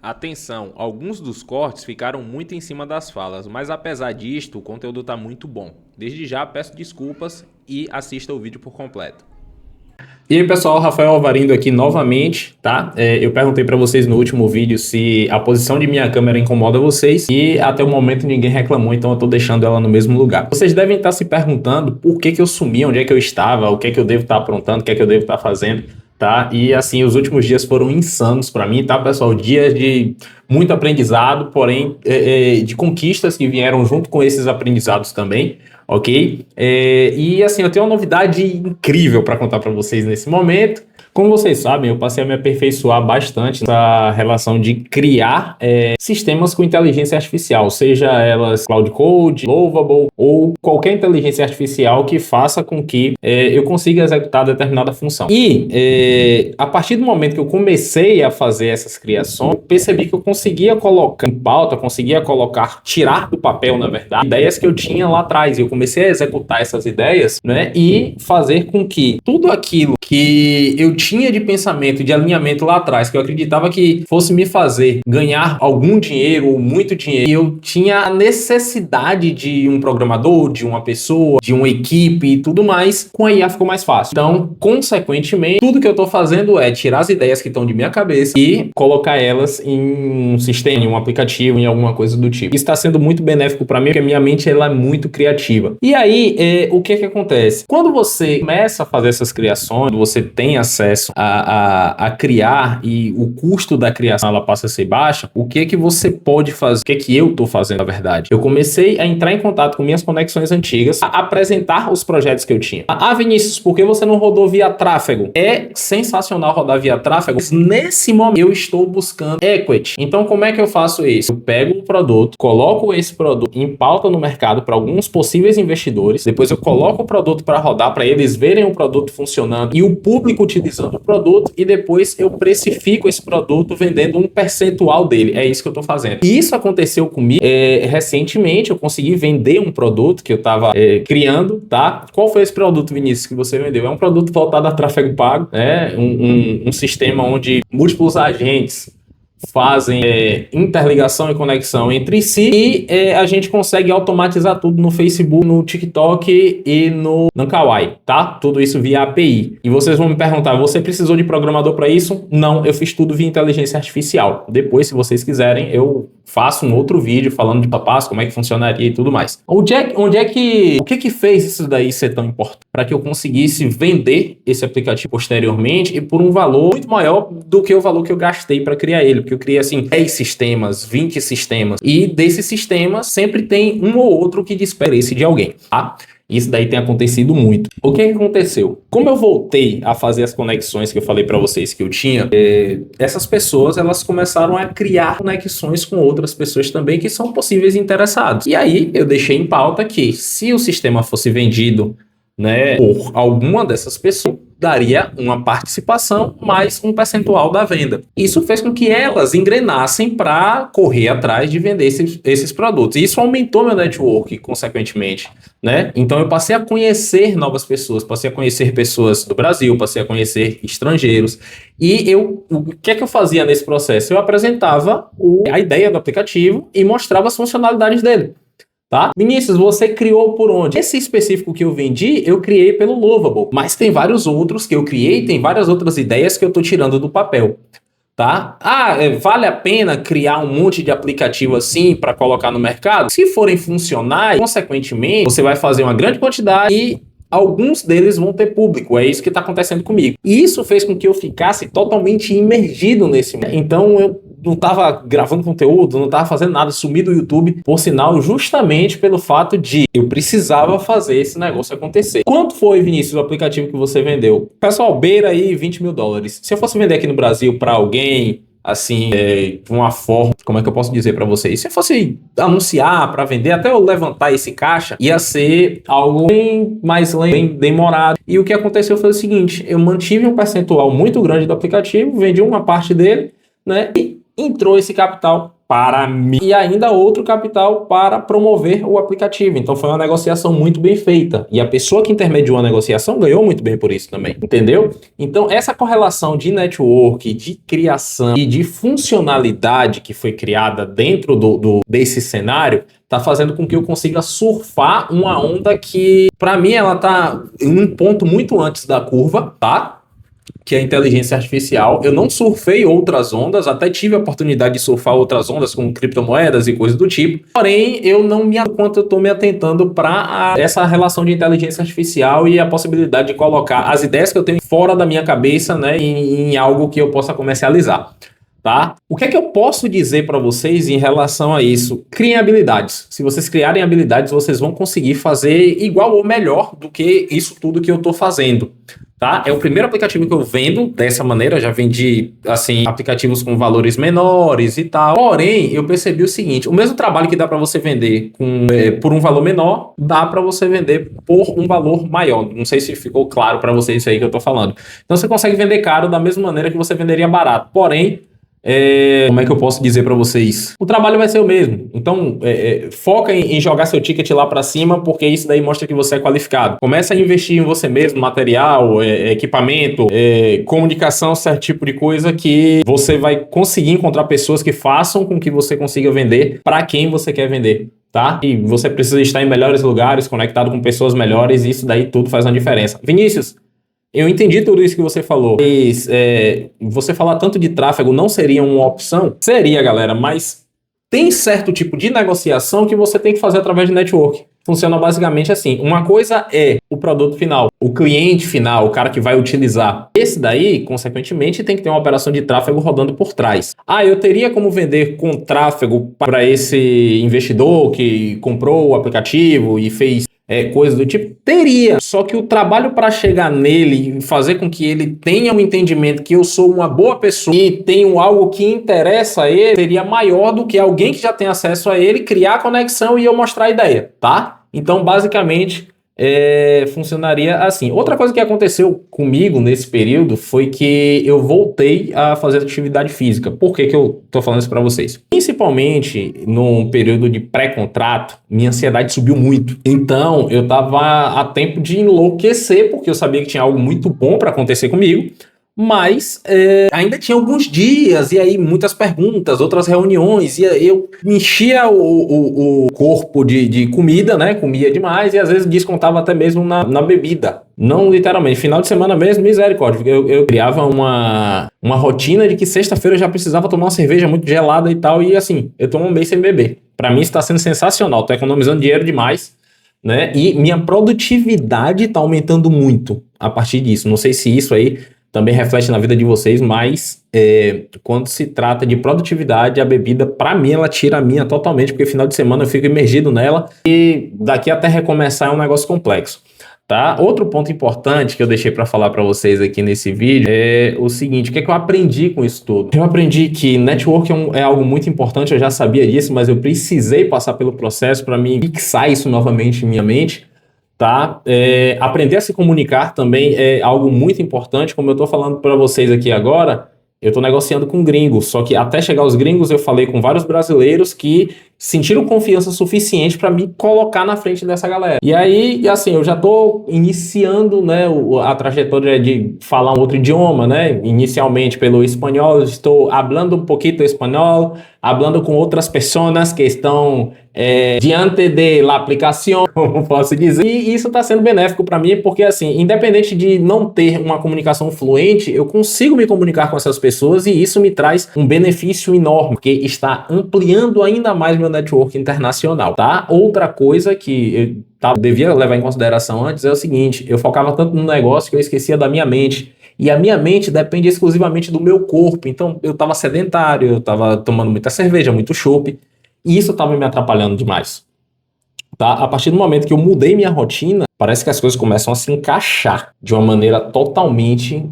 Atenção, alguns dos cortes ficaram muito em cima das falas, mas apesar disto, o conteúdo está muito bom. Desde já peço desculpas e assista o vídeo por completo. E aí pessoal, Rafael Alvarindo aqui novamente, tá? Eu perguntei para vocês no último vídeo se a posição de minha câmera incomoda vocês e até o momento ninguém reclamou, então eu tô deixando ela no mesmo lugar. Vocês devem estar se perguntando por que que eu sumi, onde é que eu estava, o que é que eu devo estar aprontando, o que é que eu devo estar fazendo, tá? E assim, os últimos dias foram insanos para mim, tá, pessoal? Dias de muito aprendizado, porém de conquistas que vieram junto com esses aprendizados também. Ok? E assim, eu tenho uma novidade incrível para contar para vocês nesse momento. Como vocês sabem, eu passei a me aperfeiçoar bastante nessa relação de criar sistemas com inteligência artificial, seja elas Cloud Code, Lovable ou qualquer inteligência artificial que faça com que eu consiga executar determinada função. E a partir do momento que eu comecei a fazer essas criações, eu percebi que eu conseguia colocar em pauta, conseguia colocar, tirar do papel, na verdade, ideias que eu tinha lá atrás. E eu comecei a executar essas ideias, né, e fazer com que tudo aquilo que eu tinha de pensamento, de alinhamento lá atrás, que eu acreditava que fosse me fazer ganhar algum dinheiro ou muito dinheiro, e eu tinha a necessidade de um programador, de uma pessoa, de uma equipe e tudo mais, com a IA ficou mais fácil. Então, consequentemente, tudo que eu estou fazendo é tirar as ideias que estão de minha cabeça e colocar elas em um sistema, em um aplicativo, em alguma coisa do tipo. Isso está sendo muito benéfico para mim, porque minha mente ela é muito criativa. E aí, o que acontece? Quando você começa a fazer essas criações, você tem acesso a criar e o custo da criação ela passa a ser baixa, o que você pode fazer? O que eu estou fazendo, na verdade? Eu comecei a entrar em contato com minhas conexões antigas, a apresentar os projetos que eu tinha. Vinícius, por que você não rodou via tráfego? É sensacional rodar via tráfego, mas nesse momento eu estou buscando equity. Então, como é que eu faço isso? Eu pego o produto, coloco esse produto em pauta no mercado para alguns possíveis investidores, depois eu coloco o produto para rodar, para eles verem o produto funcionando e o público utilizando o produto, e depois eu precifico esse produto vendendo um percentual dele. É isso que eu estou fazendo. E isso aconteceu comigo recentemente. Eu consegui vender um produto que eu estava criando, tá? Qual foi esse produto, Vinícius, que você vendeu? É um produto voltado a tráfego pago, né? Um sistema onde múltiplos agentes fazem interligação e conexão entre si, e a gente consegue automatizar tudo no Facebook, no TikTok e no Kawaii, tá? Tudo isso via API. E vocês vão me perguntar, você precisou de programador para isso? Não, eu fiz tudo via inteligência artificial. Depois, se vocês quiserem, eu faço um outro vídeo falando de papas, como é que funcionaria e tudo mais. O que fez isso daí ser tão importante? Para que eu conseguisse vender esse aplicativo posteriormente e por um valor muito maior do que o valor que eu gastei para criar ele. Porque eu criei assim 10 sistemas, 20 sistemas. E desses sistemas sempre tem um ou outro que desperta esse de alguém, tá? Isso daí tem acontecido muito. O que aconteceu? Como eu voltei a fazer as conexões que eu falei para vocês que eu tinha, essas pessoas elas começaram a criar conexões com outras pessoas também que são possíveis interessados. E aí eu deixei em pauta que se o sistema fosse vendido, né, por alguma dessas pessoas, daria uma participação mais um percentual da venda. Isso fez com que elas engrenassem para correr atrás de vender esses produtos. E isso aumentou meu network, consequentemente, né? Então eu passei a conhecer novas pessoas, passei a conhecer pessoas do Brasil, passei a conhecer estrangeiros. E o que é que eu fazia nesse processo? Eu apresentava a ideia do aplicativo e mostrava as funcionalidades dele. Tá? Vinícius, você criou por onde? Esse específico que eu vendi, eu criei pelo Lovable, mas tem vários outros que eu criei, tem várias outras ideias que eu tô tirando do papel, tá? Vale a pena criar um monte de aplicativo assim para colocar no mercado? Se forem funcionais, consequentemente, você vai fazer uma grande quantidade e alguns deles vão ter público. É isso que está acontecendo comigo. E isso fez com que eu ficasse totalmente imergido nesse mundo. Então eu não estava gravando conteúdo, não estava fazendo nada, sumi do YouTube, por sinal, justamente pelo fato de eu precisava fazer esse negócio acontecer. Quanto foi, Vinícius, o aplicativo que você vendeu? Pessoal, beira aí $20 mil. Se eu fosse vender aqui no Brasil para alguém, assim, de uma forma, como é que eu posso dizer para vocês? Se eu fosse anunciar para vender, até eu levantar esse caixa, ia ser algo bem mais demorado. E o que aconteceu foi o seguinte, eu mantive um percentual muito grande do aplicativo, vendi uma parte dele, né, e entrou esse capital para mim e ainda outro capital para promover o aplicativo. Então foi uma negociação muito bem feita. E a pessoa que intermediou a negociação ganhou muito bem por isso também, entendeu? Então essa correlação de network, de criação e de funcionalidade que foi criada dentro desse cenário tá fazendo com que eu consiga surfar uma onda que, para mim, ela tá em um ponto muito antes da curva, tá? Que é a inteligência artificial. Eu não surfei outras ondas, até tive a oportunidade de surfar outras ondas como criptomoedas e coisas do tipo, porém eu não me quanto eu estou me atentando para essa relação de inteligência artificial e a possibilidade de colocar as ideias que eu tenho fora da minha cabeça, né, em algo que eu possa comercializar. Tá? O que é que eu posso dizer para vocês em relação a isso? Criem habilidades. Se vocês criarem habilidades, vocês vão conseguir fazer igual ou melhor do que isso tudo que eu estou fazendo. Tá? É o primeiro aplicativo que eu vendo dessa maneira. Já vendi assim aplicativos com valores menores e tal. Porém, eu percebi o seguinte: o mesmo trabalho que dá para você vender por um valor menor, dá para você vender por um valor maior. Não sei se ficou claro para vocês isso aí que eu estou falando. Então você consegue vender caro da mesma maneira que você venderia barato. Porém, como é que eu posso dizer para vocês? O trabalho vai ser o mesmo. Então, foca em jogar seu ticket lá para cima, porque isso daí mostra que você é qualificado. Começa a investir em você mesmo, material, equipamento, comunicação, certo tipo de coisa que você vai conseguir encontrar pessoas que façam com que você consiga vender para quem você quer vender. Tá? E você precisa estar em melhores lugares, conectado com pessoas melhores, e isso daí tudo faz uma diferença. Vinícius, eu entendi tudo isso que você falou, mas você falar tanto de tráfego não seria uma opção? Seria, galera, mas tem certo tipo de negociação que você tem que fazer através de network. Funciona basicamente assim. Uma coisa é o produto final, o cliente final, o cara que vai utilizar. Esse daí, consequentemente, tem que ter uma operação de tráfego rodando por trás. Eu teria como vender com tráfego para esse investidor que comprou o aplicativo e fez coisas do tipo? Teria. Só que o trabalho para chegar nele e fazer com que ele tenha um entendimento que eu sou uma boa pessoa e tenho algo que interessa a ele, seria maior do que alguém que já tem acesso a ele criar a conexão e eu mostrar a ideia, tá? Então, basicamente, funcionaria assim. Outra coisa que aconteceu comigo nesse período foi que eu voltei a fazer atividade física. Por que eu tô falando isso para vocês? Principalmente num período de pré-contrato, minha ansiedade subiu muito. Então, eu tava a tempo de enlouquecer, porque eu sabia que tinha algo muito bom para acontecer comigo. Mas ainda tinha alguns dias, e aí muitas perguntas, outras reuniões, e eu enchia o corpo de comida, né? Comia demais, e às vezes descontava até mesmo na bebida. Não literalmente, final de semana mesmo, misericórdia. Eu criava uma rotina de que sexta-feira eu já precisava tomar uma cerveja muito gelada e tal, e assim, eu tomo um mês sem beber. Pra mim isso tá sendo sensacional, tô economizando dinheiro demais, né? E minha produtividade tá aumentando muito a partir disso. Não sei se isso aí também reflete na vida de vocês, mas quando se trata de produtividade, a bebida, para mim, ela tira a minha totalmente, porque final de semana eu fico imergido nela e daqui até recomeçar é um negócio complexo, tá? Outro ponto importante que eu deixei para falar para vocês aqui nesse vídeo é o seguinte: o que é que eu aprendi com isso tudo? Eu aprendi que network é algo muito importante, eu já sabia disso, mas eu precisei passar pelo processo para me fixar isso novamente em minha mente. Tá? Aprender a se comunicar também é algo muito importante. Como eu estou falando para vocês aqui agora, eu estou negociando com gringos, só que até chegar aos gringos eu falei com vários brasileiros que sentiram confiança suficiente para me colocar na frente dessa galera. E aí, assim, eu já estou iniciando, né, a trajetória de falar um outro idioma, né? Inicialmente pelo espanhol, estou falando um pouquinho espanhol, falando com outras pessoas que estão diante da aplicação, como posso dizer. E isso está sendo benéfico para mim, porque assim, independente de não ter uma comunicação fluente, eu consigo me comunicar com essas pessoas e isso me traz um benefício enorme, porque está ampliando ainda mais meu network internacional, tá? Outra coisa que eu devia levar em consideração antes é o seguinte: eu focava tanto no negócio que eu esquecia da minha mente. E a minha mente depende exclusivamente do meu corpo. Então eu estava sedentário, eu estava tomando muita cerveja, muito chopp, e isso estava me atrapalhando demais. Tá? A partir do momento que eu mudei minha rotina, parece que as coisas começam a se encaixar de uma maneira totalmente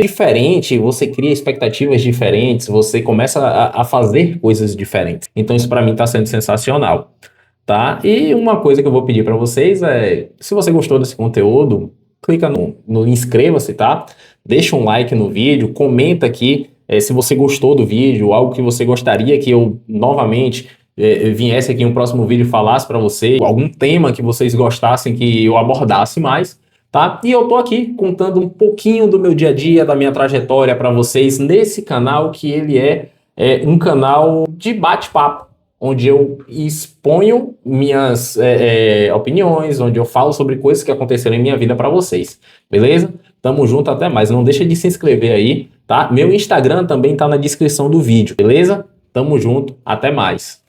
diferente. Você cria expectativas diferentes, você começa a fazer coisas diferentes. Então isso para mim está sendo sensacional. Tá? E uma coisa que eu vou pedir para vocês é: se você gostou desse conteúdo, clica no inscreva-se, tá? Deixa um like no vídeo, comenta aqui se você gostou do vídeo, algo que você gostaria que eu novamente viesse aqui em um próximo vídeo e falasse para você, algum tema que vocês gostassem que eu abordasse mais, tá? E eu tô aqui contando um pouquinho do meu dia a dia, da minha trajetória para vocês nesse canal, que ele é um canal de bate-papo, onde eu exponho minhas opiniões, onde eu falo sobre coisas que aconteceram em minha vida para vocês, beleza? Tamo junto, até mais. Não deixa de se inscrever aí, tá? Meu Instagram também tá na descrição do vídeo, beleza? Tamo junto, até mais.